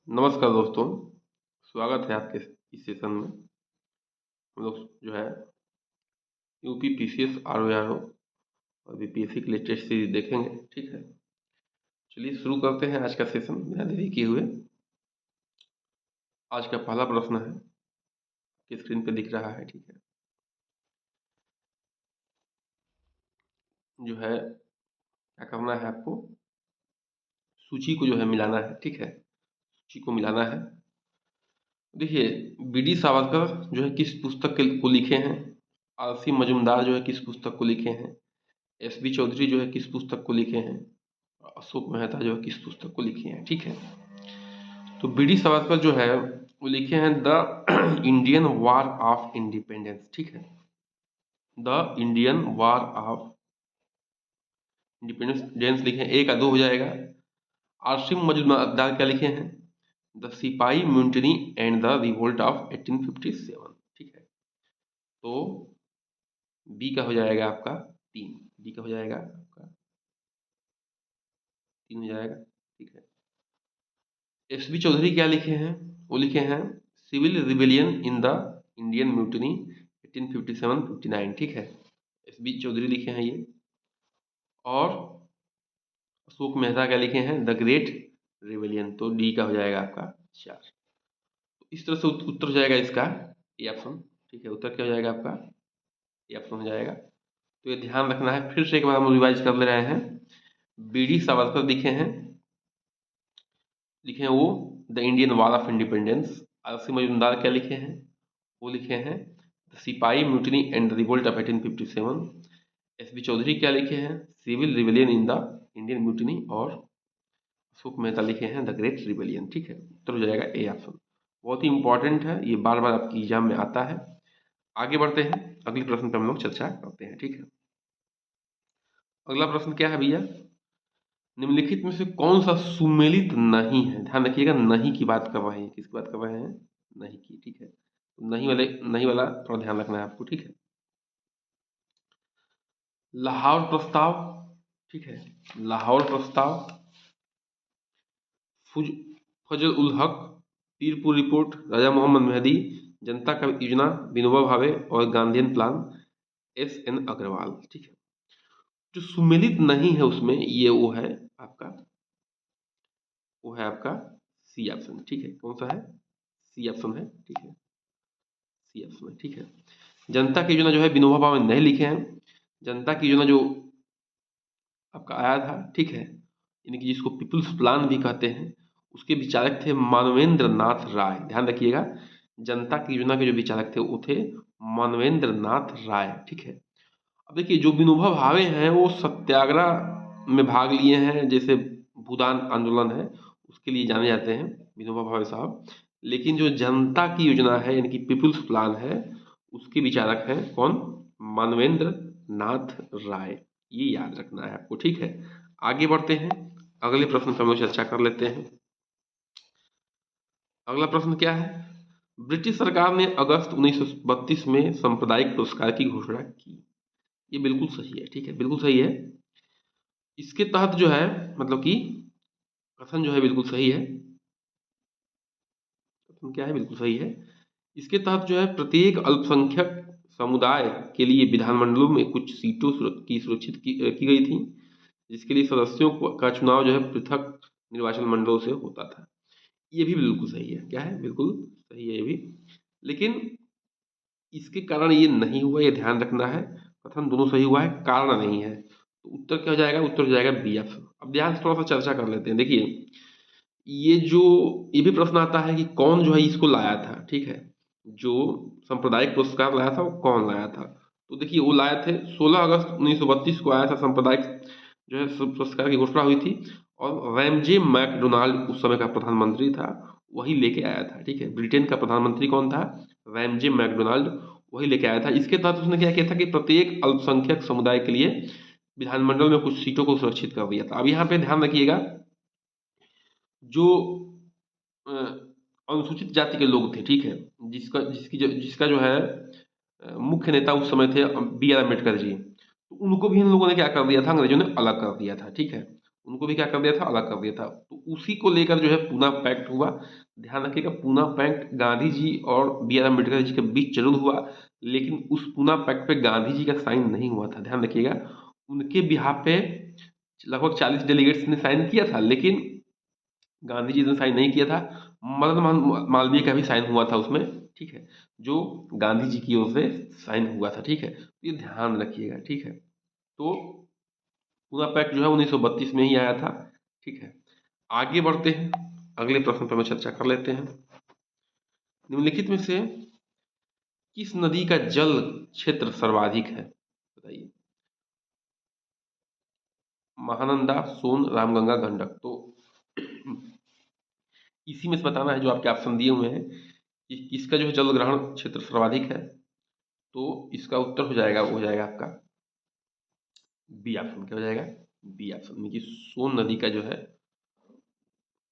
नमस्कार दोस्तों, स्वागत है आपके इस सेशन में। हम लोग जो है यूपी पीसीएस आरओआरओ और बीपीएससी के लिए टेस्ट सीरीज देखेंगे। ठीक है, चलिए शुरू करते हैं आज का सेशन बिना देरी किए हुए। आज का पहला प्रश्न है, कि स्क्रीन पे दिख रहा है। ठीक है, जो है क्या करना है आपको, सूची को जो है मिलाना है। ठीक है, सूची को मिलाना है। देखिए, बीडी सावरकर जो है किस पुस्तक को लिखे हैं, आरसी मजुमदार जो है किस पुस्तक को लिखे हैं, एसबी चौधरी जो है किस पुस्तक को लिखे हैं, अशोक मेहता जो है किस पुस्तक को लिखे हैं। ठीक है, तो बीडी सावरकर जो है वो लिखे हैं the Indian war of independence. ठीक है, the Indian war of independence लिखे हैं, एक का दो हो जाएगा। आसिम मजुमदार क्या लिखे हैं, the sipahi mutiny and the revolt of 1857। ठीक है, तो बी का हो जाएगा आपका तीन, बी का हो जाएगा आपका तीन हो जाएगा। ठीक है, एसबी चौधरी क्या लिखे हैं, वो लिखे हैं civil rebellion in the Indian mutiny 1857-59। ठीक है, एसबी चौधरी लिखे हैं ये। और अशोक मेहता क्या लिखे हैं, द ग्रेट रिबेलियन, तो डी का हो जाएगा आपका चार। तो इस तरह से उत्तर हो जाएगा इसका ए ऑप्शन। ठीक है, उत्तर क्या हो जाएगा आपका ए ऑप्शन हो जाएगा। तो ये ध्यान रखना है, फिर से एक बार हम रिवाइज कर ले रहे हैं। बीडी सावरकर लिखे हैं वो the Indian war of independence. RC Majumdar क्या लिखे हैं, वो लिखे हैं the sipahi mutiny and the revolt of 1857। SB Chaudhuri क्या लिखे हैं, civil rebellion in the Indian mutiny. और अशोक मेहता लिखे हैं द ग्रेट रिबेलियन। ठीक है, उत्तर हो जाएगा ए ऑप्शन। बहुत ही इंपॉर्टेंट है, ये बार बार आपकी एग्जाम में आता है। आगे बढ़ते हैं, अगले प्रश्न पर हम लोग चर्चा करते हैं। ठीक है, अगला प्रश्न क्या है भैया, निम्नलिखित में से कौन सा सुमेलित नहीं है। ध्यान रखिएगा, नहीं की बात कर रहे हैं, किसकी बात कर रहे हैं, नहीं की। ठीक है, नहीं वाला थोड़ा ध्यान रखना है आपको। ठीक है, लाहौर प्रस्ताव। ठीक है, लाहौर प्रस्ताव, फजल उल हक, पीरपुर रिपोर्ट, राजा मोहम्मद मेहदी, जनता का योजना, विनोबा भावे और Gandhian plan, S N Agarwal. ठीक है, जो सुमेलित नहीं है उसमें ये वो है आपका सी ऑप्शन। ठीक है, कौन सा है, सी ऑप्शन है। ठीक है, सी ऑप्शन है। ठीक है, जनता की योजना जो है विनोबा भावे नहीं लिखे हैं। जनता की योजना जो आपका आया था, ठीक है, यानी कि जिसको पीपुल्स प्लान भी कहते हैं, उसके विचारक थे मानवेंद्र नाथ राय। ध्यान रखिएगा, जनता की योजना के जो विचारक थे वो थे मानवेंद्र नाथ राय। ठीक है, अब देखिए जो विनोबा भावे हैं वो सत्याग्रह में भाग लिए हैं, जैसे भूदान आंदोलन है उसके लिए जाने जाते हैं विनोबा भावे साहब। लेकिन जो जनता की योजना है यानी कि पीपुल्स प्लान है, उसके विचारक हैं कौन, मानवेंद्र नाथ राय। ये याद रखना है आपको। ठीक है, आगे बढ़ते हैं, अगले प्रश्न पर हम लोग चर्चा कर लेते हैं। अगला प्रश्न क्या है, ब्रिटिश सरकार ने अगस्त 1932 में सांप्रदायिक पुरस्कार की घोषणा की। ये बिल्कुल सही है। ठीक है, बिल्कुल सही है। इसके तहत जो है मतलब कि कथन जो है बिल्कुल सही है। कथन क्या है, बिल्कुल सही है। इसके तहत जो है प्रत्येक अल्पसंख्यक समुदाय के लिए विधानमंडलों में कुछ सीटों की सुरक्षित की गई थी, जिसके लिए सदस्यों का चुनाव जो है पृथक निर्वाचन मंडलों से होता था। ये भी बिल्कुल सही है। क्या है, बिल्कुल सही है ये भी। लेकिन इसके कारण ये नहीं हुआ, ये ध्यान रखना है। कथन दोनों सही हुआ है, कारण नहीं है। तो उत्तर क्या हो जाएगा, उत्तर हो जाएगा बी ऑप्शन। अब ध्यान से थोड़ा सा चर्चा कर लेते हैं। देखिए, ये भी प्रश्न आता है कि कौन जो है इसको लाया था। ठीक है, जो सांप्रदायिक पुरस्कार लाया था वो कौन लाया था। तो देखिए, वो लाए थे 16 अगस्त 1932 को आया था सांप्रदायिक जो है पुरस्कार की घोषणा हुई थी। और रैमजे मैकडोनाल्ड उस समय का प्रधानमंत्री था, वही लेके आया था। ठीक है, ब्रिटेन का प्रधानमंत्री कौन था, रैमजे मैकडोनाल्ड, वही लेके आया था। इसके तहत उसने क्या किया था कि प्रत्येक अल्पसंख्यक समुदाय के लिए विधानमंडल में कुछ सीटों को सुरक्षित कर दिया था। अब यहाँ पे ध्यान रखिएगा, जो अ, अनुसूचित जाति के लोग थे, ठीक है, जिसका जो है मुख्य नेता उस समय थे बी आर अम्बेडकर जी, तो उनको भी इन लोगों ने क्या कर दिया था, अंग्रेजों ने अलग कर दिया था। ठीक है, उनको भी क्या कर दिया था, अलग कर दिया था। तो उसी को लेकर जो है पूना पैक्ट हुआ। ध्यान रखिएगा, पूना पैक्ट गांधी जी और बी आर अम्बेडकर जी के बीच जरूर हुआ, लेकिन उस पूना पैक्ट पे गांधी जी का साइन नहीं हुआ था। ध्यान रखिएगा, उनके बिहाफ पे लगभग 40 डेलीगेट्स ने साइन किया था, लेकिन गांधी जी ने साइन नहीं किया था। मदन मोहन मालवीय का भी साइन हुआ था उसमें, ठीक है, जो गांधी जी की ओर से साइन हुआ था, ठीक है। तो ये ध्यान रखिएगा, ठीक है। तो पूरा पैक्ट जो है 1932 में ही आया था, ठीक है। आगे बढ़ते हैं, अगले प्रश्न पर मैं चर्चा कर लेते हैं। निम्नलिखित में से किस नदी का जल क्षेत्र सर्वाधिक है, बताइए। महानंदा, सोन, रामगंगा, गंडक। तो इसी में से बताना है, जो आपके ऑप्शन दिए हुए हैं कि किसका जो है जल ग्रहण क्षेत्र सर्वाधिक है। तो इसका उत्तर हो जाएगा आपका बी ऑप्शन। क्या हो जाएगा, बी ऑप्शन में कि सोन नदी का जो है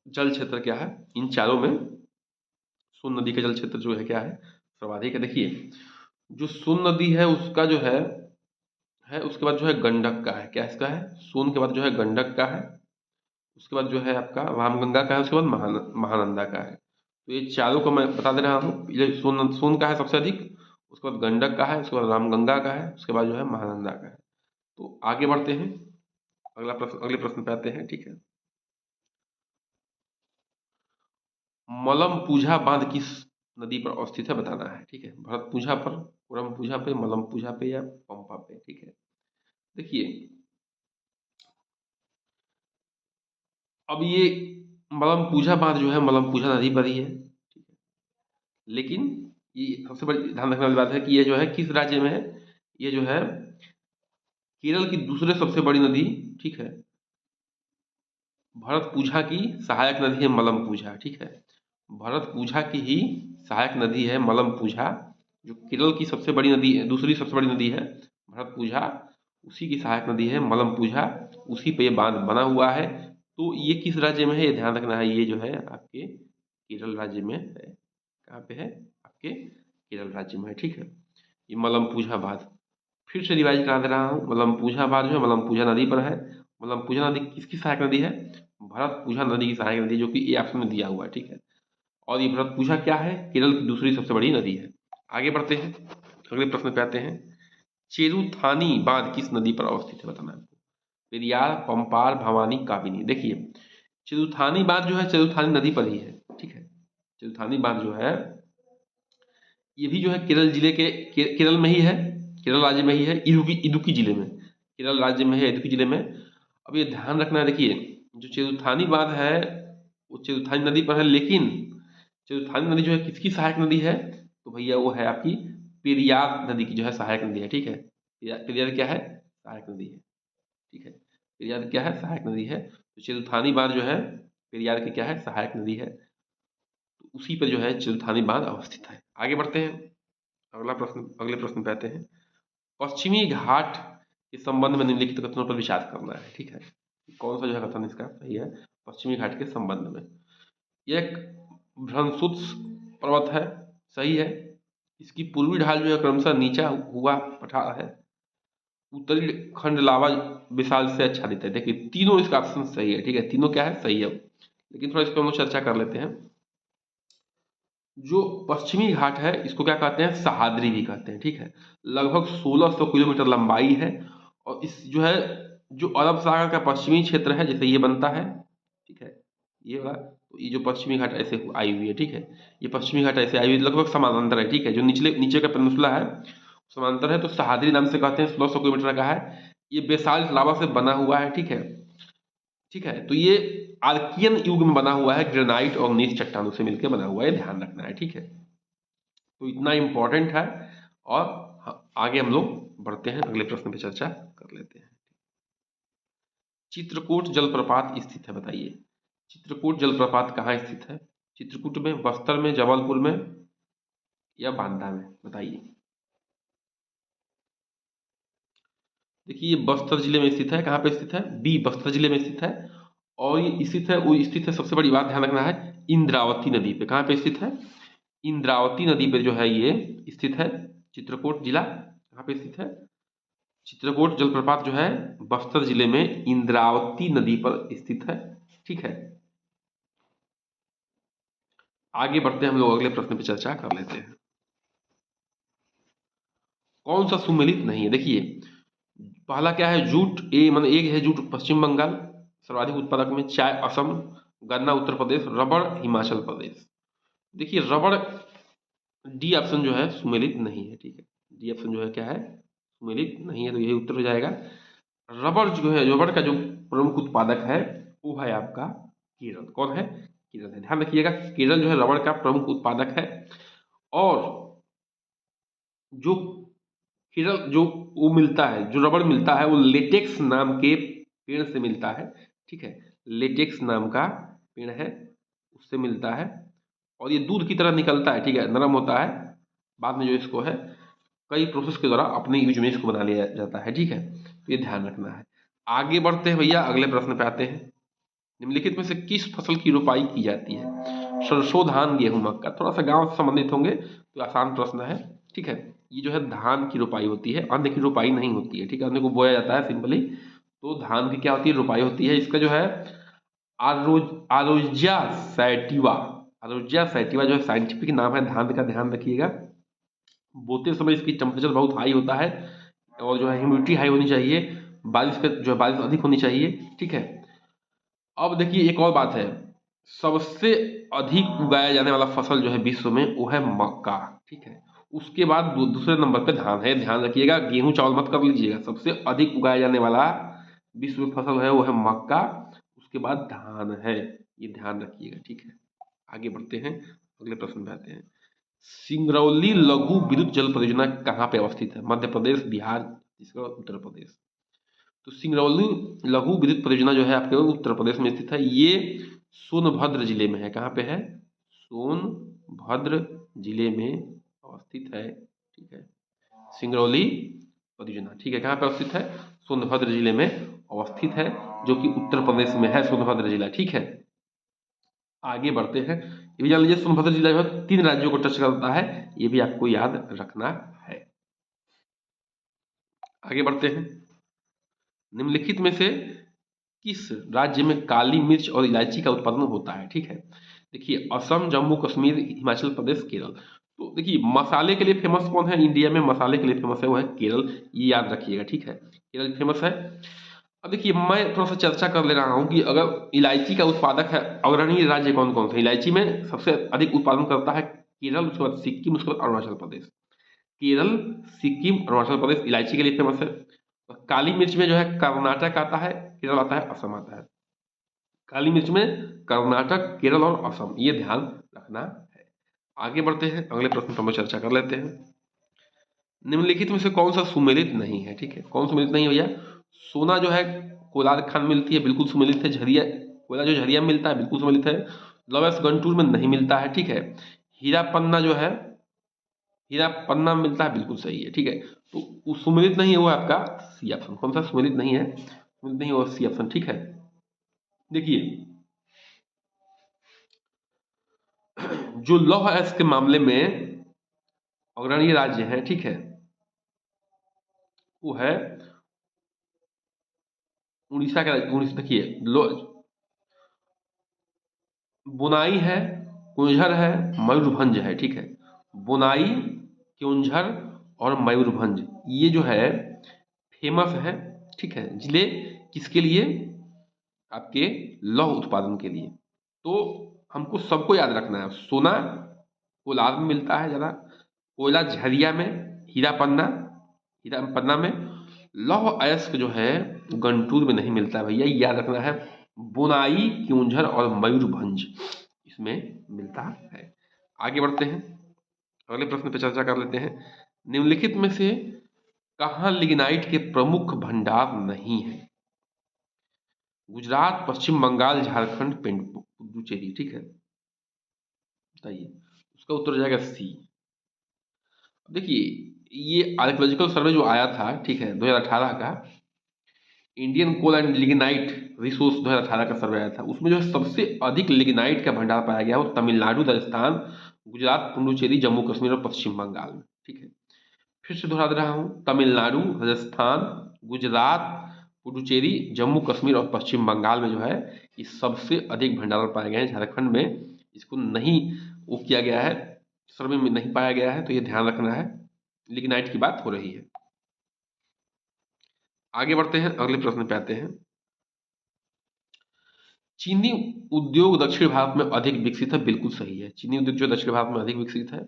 जल क्षेत्र क्या है, इन चारों में सोन नदी का जल क्षेत्र जो है क्या है, सर्वाधिक है। देखिए, जो सोन नदी है उसका जो है उसके बाद जो है गंडक का है। क्या इसका है, सोन के बाद जो है गंडक का है, उसके बाद जो है आपका रामगंगा का है, उसके बाद महानंदा का है। तो ये चारों को मैं बता दे रहा हूँ। ये सोन सोन का है सबसे अधिक, उसके बाद गंडक का है, उसके बाद रामगंगा का है, उसके बाद जो है महानंदा का है। तो आगे बढ़ते हैं, अगले प्रश्न पे आते हैं, ठीक है। मलमपूझा बांध किस नदी पर अवस्थित है, बताना है, ठीक है। भरतपूझा पर, कुरमपूझा पे, मलमपूझा पे या पंपा पे, ठीक है। देखिए, अब ये मलमपूझा बांध जो है मलमपूझा नदी पर ही है, ठीक है। लेकिन ये सबसे बड़ी ध्यान रखने वाली बात है कि ये जो है किस राज्य में है, ये जो है केरल की दूसरे सबसे बड़ी नदी, ठीक है, भरतपूझा की सहायक नदी है मलमपूझा, ठीक है। भरतपूझा की ही सहायक नदी है मलमपूझा, जो केरल की सबसे बड़ी नदी, दूसरी सबसे बड़ी नदी है भरतपूझा, उसी की सहायक नदी है मलमपूझा, उसी पे ये बांध बना हुआ है। तो ये किस राज्य में है, ये ध्यान रखना है, ये जो है आपके केरल राज्य में है। कहाँ पे है, आपके केरल राज्य में है, ठीक है। ये मलमपूझा बांध, फिर से रिवाइज करा दे रहा हूँ। मलमपूझा बांध जो है मलमपूझा नदी पर है। मलमपूझा नदी किसकी सहायक नदी है, भरतपूझा नदी की सहायक नदी, जो कि ए ऑप्शन में दिया हुआ है, ठीक है। और ये भरतपूझा क्या है, केरल की दूसरी सबसे बड़ी नदी है। आगे बढ़ते हैं, अगले प्रश्न पे आते हैं। चेरुथानी बांध किस नदी पर अवस्थित है, बताना है आपको। पेरियार, पंपार, भवानी, काबिनी। देखिए, चेरुथानी बांध जो है चेरुथानी नदी पर ही है, ठीक है। चेरुथानी बांध जो है ये भी जो है केरल जिले केरल में ही है, केरल राज्य में ही है, इडुक्की जिले में, केरल राज्य में है, इडुक्की जिले में। अब ये ध्यान रखना है, देखिए, जो चेरुथानी बांध है वो चेरुथानी नदी पर है, लेकिन चेरुथानी नदी जो है किसकी सहायक नदी है, तो भैया वो है आपकी पेरियार नदी की जो है सहायक नदी है, ठीक है। पेरियार क्या है, सहायक नदी है, ठीक है। पेरियार क्या है, सहायक नदी है। तो चेरुथानी बांध जो है पेरियार की क्या है, सहायक नदी है। तो उसी पर जो है चेरुथानी बांध अवस्थित है। आगे बढ़ते हैं, अगले प्रश्न पे आते हैं। पश्चिमी घाट के संबंध में निम्नलिखित कथनों पर विचार करना है, ठीक है। कौन सा जो है कथन इसका सही है, पश्चिमी घाट के संबंध में। यह एक भ्रंशुत्स पर्वत है, सही है। इसकी पूर्वी ढाल जो है क्रमशः नीचा हुआ पठार है, उत्तरी खंड लावा विशाल से आच्छादित है। देखिए, तीनों इसका ऑप्शन सही है, ठीक है, तीनों क्या है, सही है। लेकिन थोड़ा इस पर हम लोग चर्चा कर लेते हैं। जो पश्चिमी घाट है इसको क्या कहते हैं, सहाद्री भी कहते हैं, ठीक है। लगभग 1600 किलोमीटर लंबाई है, और इस जो है जो अरब सागर का पश्चिमी क्षेत्र है, जैसे ये बनता है, ठीक है, ये वाला, तो ये जो पश्चिमी घाट ऐसे आई हुई है, ठीक है, ये पश्चिमी घाट ऐसे आई हुई लगभग समानांतर है, ठीक है। जो नीचे का पेनिनसुला है समानांतर है, तो सहाद्री नाम से कहते हैं, 1600 किलोमीटर का है। ये बेसाल्ट लावा से बना हुआ है, ठीक है, ठीक है। तो ये आर्कियन युग में बना हुआ है, ग्रेनाइट और नीच चट्टानों से मिलकर बना हुआ है, ध्यान रखना है, ठीक है। तो इतना इम्पोर्टेंट है। और आगे हम लोग बढ़ते हैं, अगले प्रश्न पे चर्चा कर लेते हैं। चित्रकूट जलप्रपात स्थित है, बताइए। चित्रकूट जलप्रपात कहाँ स्थित है, चित्रकूट में, बस्तर में, जबलपुर में या बांदा में, बताइए। देखिए, ये बस्तर जिले में स्थित है। कहाँ पे स्थित है, बी, बस्तर जिले में स्थित है। और ये स्थित है, वो स्थित है, सबसे बड़ी बात ध्यान रखना है, इंद्रावती नदी पे। कहाँ पे स्थित है, इंद्रावती नदी पे जो है ये स्थित है। चित्रकूट जिला कहाँ पे स्थित है, चित्रकूट जलप्रपात जो है बस्तर जिले में इंद्रावती नदी पर स्थित है। ठीक है, आगे बढ़ते हैं हम लोग, अगले प्रश्न पर चर्चा कर लेते हैं। कौन सा सुमेलित नहीं है? देखिए, पहला क्या है, जूट। एक है जूट पश्चिम बंगाल सर्वाधिक उत्पादक में, चाय असम, गन्ना उत्तर प्रदेश, रबड़ हिमाचल प्रदेश। देखिए रबड़, डी ऑप्शन जो है सुमेलित नहीं है। ठीक है, डी ऑप्शन जो है क्या है, सुमेलित नहीं है, तो यही उत्तर हो जाएगा। रबड़ जो है, रबड़ का जो प्रमुख उत्पादक है वो है आपका केरल। कौन है? केरल है। ध्यान रखिएगा, केरल जो है रबड़ का प्रमुख उत्पादक है। और जो केरल जो वो मिलता है, जो रबड़ मिलता है वो लेटेक्स नाम के पेड़ से मिलता है। ठीक है, लेटेक्स नाम का पेड़ है, उससे मिलता है। और ये दूध की तरह निकलता है। ठीक है, नरम होता है। बाद में जो इसको है कई प्रोसेस के द्वारा अपने यूज में इसको बना लिया जाता है। ठीक है, तो ये ध्यान रखना है। आगे बढ़ते हैं भैया, अगले प्रश्न पे आते हैं। निम्नलिखित में से किस फसल की रोपाई की जाती है? सरसों, धान, गेहूं, मक्का। थोड़ा सा गांव से संबंधित होंगे तो आसान प्रश्न है। ठीक है, ये जो है धान की रोपाई होती है, अन्न की रोपाई नहीं होती है। ठीक है, अन्न को बोया जाता है सिंपली, तो धान की क्या होती है, रोपाई होती है। इसका जो है आरोज्या सैटिवा, आरोज्या सैटिवा जो है साइंटिफिक नाम है धान का, ध्यान रखिएगा। बोते समय इसकी टेम्परेचर बहुत हाई होता है और जो है ह्यूमिडिटी हाई होनी चाहिए, बारिश का जो है बारिश अधिक होनी चाहिए। ठीक है, अब देखिए एक और बात है, सबसे अधिक उगाया जाने वाला फसल जो है विश्व में वो है मक्का। ठीक है, उसके बाद दूसरे नंबर पे धान है। ध्यान रखिएगा, गेहूं चावल मत कर लीजिएगा। सबसे अधिक उगाया जाने वाला विश्व में फसल है वो है मक्का, उसके बाद धान है, ये ध्यान रखिएगा। ठीक है, आगे बढ़ते हैं, अगले प्रश्न पे आते हैं। सिंगरौली लघु विद्युत जल परियोजना कहाँ पे अवस्थित है? मध्य प्रदेश, बिहार, छत्तीसगढ़, उत्तर प्रदेश। तो सिंगरौली लघु विद्युत परियोजना जो है आपके उत्तर प्रदेश में स्थित है। ये सोनभद्र जिले में है। कहाँ पे है? सोनभद्र जिले में अवस्थित है। ठीक है, सिंगरौली परियोजना, ठीक है, कहाँ पे अवस्थित है? सोनभद्र जिले में अवस्थित है, जो कि उत्तर प्रदेश में है सोनभद्र जिला। ठीक है, आगे बढ़ते हैं। ये भी जान लीजिए, सोनभद्र जिला जो है 3 राज्यों को टच करता है, ये भी आपको याद रखना है। आगे बढ़ते हैं। निम्नलिखित में से किस राज्य में काली मिर्च और इलायची का उत्पादन होता है? ठीक है, देखिए असम, जम्मू कश्मीर, हिमाचल प्रदेश, केरल। तो देखिए मसाले के लिए फेमस कौन है? इंडिया में मसाले के लिए फेमस है वो है केरल, ये याद रखिएगा। ठीक है, केरल फेमस है। अब देखिए मैं थोड़ा सा चर्चा कर ले रहा हूँ कि अगर इलायची का उत्पादक है, अग्रणी राज्य कौन कौन से? इलायची में सबसे अधिक उत्पादन करता है केरल, उसके बाद सिक्किम, उसके बाद अरुणाचल प्रदेश। केरल, सिक्किम, अरुणाचल प्रदेश इलायची के लिए फेमस है। काली मिर्च में जो है कर्नाटक आता है, केरल आता है, असम आता है। काली मिर्च में कर्नाटक, केरल और असम, ये ध्यान रखना है। आगे बढ़ते हैं, अगले प्रश्न पर हम चर्चा कर लेते हैं। निम्नलिखित में से कौन सा सुमेलित नहीं है? ठीक है, कौन सुमेलित नहीं है भैया? सोना जो है कोलार खान मिलती है, बिल्कुल सुमेलित है। झरिया, कोयला जो झरिया में मिलता है बिल्कुल सुमेलित है। लवेस गंटूर में नहीं मिलता है। ठीक है, हीरा पन्ना जो है, हीरा पन्ना में मिलता है, बिल्कुल सही है। ठीक है, तो वो सुमेलित नहीं है, वो आपका सी ऑप्शन। कौन सा सुमेलित नहीं है? सुमेलित नहीं है वो सी ऑप्शन। ठीक है, देखिए जो लौह अयस्क के मामले में अग्रणी राज्य है, ठीक है, वो है उड़ीसा का राज्य। उड़ीसा, देखिए बुनाई है, कुंझर है, मयूरभंज है। ठीक है, बुनाई, क्योंझर और मयूरभंज, ये जो है फेमस है। ठीक है, जिले किसके लिए? आपके लौह उत्पादन के लिए। तो हमको सबको याद रखना है, सोना कोलार में मिलता है ज़्यादा, कोयला झरिया में, हीरा पन्ना, हीरा पन्ना में। लौह अयस्क जो है गंटूर में नहीं मिलता है भैया, याद रखना है। बुनाई, क्योंझर और मयूरभंज इसमें मिलता है। आगे बढ़ते हैं, अगले प्रश्न पर चर्चा कर लेते हैं। निम्नलिखित में से कहाँ लिग्नाइट के प्रमुख भंडार नहीं है? गुजरात, पश्चिम बंगाल, झारखंड, पुडुचेरी। ठीक है, बताइए, उसका उत्तर हो जाएगा सी। देखिए ये आर्कियोलॉजिकल सर्वे जो आया था, ठीक है, 2018 का, Indian coal and lignite resource 2018 का सर्वे आया था, उसमें जो है सबसे अधिक लिग्नाइट का भंडार पाया गया वो तमिलनाडु, राजस्थान, गुजरात, पुडुचेरी, जम्मू कश्मीर और पश्चिम बंगाल में। ठीक है, फिर से दोहरा दे रहा हूँ, तमिलनाडु, राजस्थान, गुजरात, पुडुचेरी, जम्मू कश्मीर और पश्चिम बंगाल में जो है ये सबसे अधिक भंडारण पाए गए हैं। झारखंड में इसको नहीं वो किया गया है, सर्वे में नहीं पाया गया है, तो ये ध्यान रखना है। लिग्नाइट की बात हो रही है। आगे बढ़ते हैं, अगले प्रश्न पे आते हैं। चीनी उद्योग दक्षिण भारत में अधिक विकसित है, बिल्कुल सही है। चीनी उद्योग जो दक्षिण भारत में अधिक विकसित है।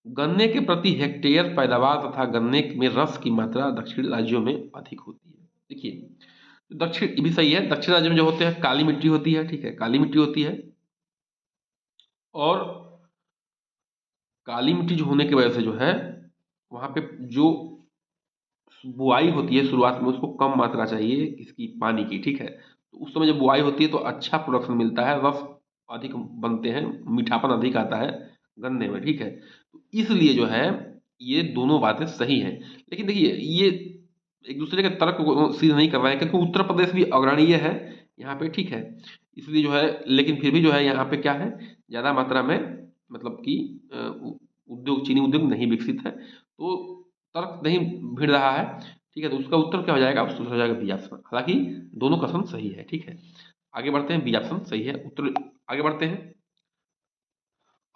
गन्ने के प्रति हेक्टेयर पैदावार तथा गन्ने में रस की मात्रा दक्षिण राज्यों में अधिक होती है। देखिए दक्षिण, ये भी सही है, दक्षिण राज्य में जो होते हैं काली मिट्टी होती है, ठीक है, काली मिट्टी होती है, और काली मिट्टी जो होने की वजह से जो है वहाँ पे जो बुआई होती है शुरुआत में उसको कम मात्रा चाहिए इसकी पानी की, ठीक है, तो उस समय जब बुआई होती है तो अच्छा प्रोडक्शन मिलता है, रस अधिक बनते हैं, मीठापन अधिक आता है गन्ने में, ठीक है, तो इसलिए जो है ये दोनों बातें सही हैं। लेकिन देखिए ये एक दूसरे के तर्क को सीधा नहीं कर रहे हैं, क्योंकि उत्तर प्रदेश भी अग्रणीय है यहाँ पे, ठीक है, इसलिए जो है, लेकिन फिर भी जो है यहाँ पे क्या है, ज़्यादा मात्रा में मतलब कि उद्योग, चीनी उद्योग नहीं विकसित है, तो तर्क नहीं भिड़ रहा है, ठीक है, तो उसका उत्तर क्या हो जाएगा, उसका उत्तर हो जाएगा बी ऑप्शन। हालांकि दोनों कथन सही है, ठीक है। आगे बढ़ते हैं, बी ऑप्शन सही है उत्तर। आगे बढ़ते हैं,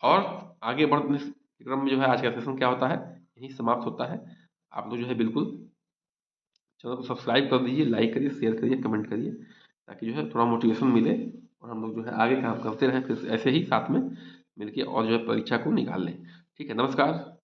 और आगे बढ़ने के क्रम में जो है आज का सेशन क्या होता है, यही समाप्त होता है। आप लोग जो है बिल्कुल चैनल को सब्सक्राइब कर दीजिए, लाइक करिए, शेयर करिए, कमेंट करिए, ताकि जो है थोड़ा मोटिवेशन मिले और हम लोग जो है आगे काम करते रहें, फिर ऐसे ही साथ में मिलके और जो है परीक्षा को निकाल लें। ठीक है, नमस्कार।